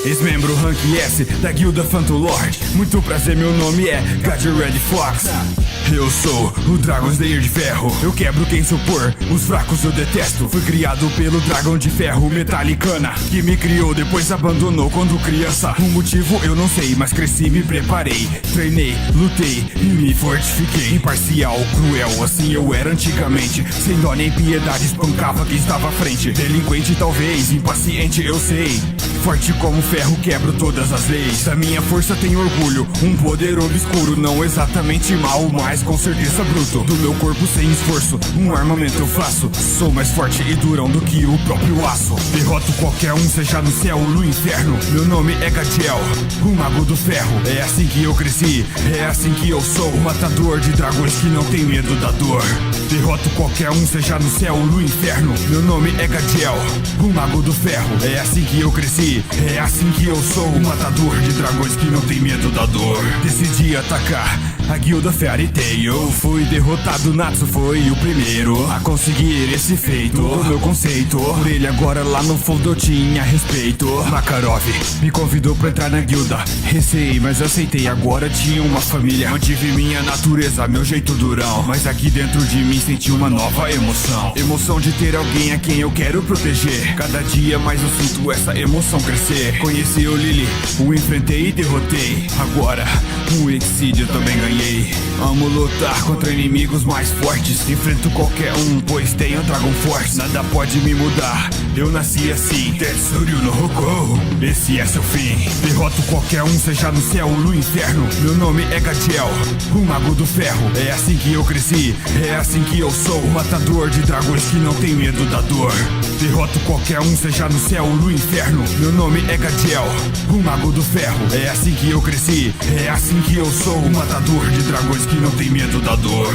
Ex-membro Rank S da guilda Phantom Lord. Muito prazer, meu nome é Gajer Red Fox. Eu sou o Dragon Slayer de ferro. Eu quebro quem supor, os fracos eu detesto. Fui criado pelo dragão de ferro Metallicana, que me criou, depois abandonou quando criança. O motivo eu não sei, mas cresci, me preparei. Treinei, lutei e me fortifiquei. Imparcial, cruel, assim eu era antigamente. Sem dó nem piedade, espancava quem estava à frente. Delinquente talvez, impaciente eu sei. Forte como ferro, quebro todas as leis. Da minha força tenho orgulho, um poder obscuro. Não exatamente mal, mas com certeza bruto. Do meu corpo sem esforço, um armamento eu faço. Sou mais forte e durão do que o próprio aço. Derroto qualquer um, seja no céu ou no inferno. Meu nome é Gadiel, o mago do ferro. É assim que eu cresci, é assim que eu sou. O matador de dragões que não tem medo da dor. Derroto qualquer um, seja no céu ou no inferno. Meu nome é Gadiel, o mago do ferro. É assim que eu cresci, é assim que eu sou. O matador de dragões que não tem medo da dor. Decidi atacar a guilda Fairy Tail. Fui derrotado, Natsu foi o primeiro a conseguir esse feito. Do meu conceito, por ele agora lá no fundo eu tinha respeito. Makarov me convidou pra entrar na guilda. Receei, mas aceitei, agora tinha uma família. Mantive minha natureza, meu jeito durão. Mas aqui dentro de mim senti uma nova emoção. Emoção de ter alguém a quem eu quero proteger. Cada dia mais eu sinto essa emoção crescer. Conheci o Lily, o enfrentei e derrotei. Agora, o Exceed eu também ganhei. Amo lutar contra inimigos mais fortes. Enfrento qualquer um, pois tenho Dragon Force. Nada pode me mudar, eu nasci assim. Tetsuryu no Hokou, esse é seu fim. Derroto qualquer um, seja no céu ou no inferno. Meu nome é Gadiel, o mago do ferro. É assim que eu cresci, é assim que eu sou. O matador de dragões que não tem medo da dor. Derroto qualquer um, seja no céu ou no inferno. Meu nome é Gadiel, o mago do ferro. É assim que eu cresci, é assim que eu sou. O matador de dragões que não tem medo da dor.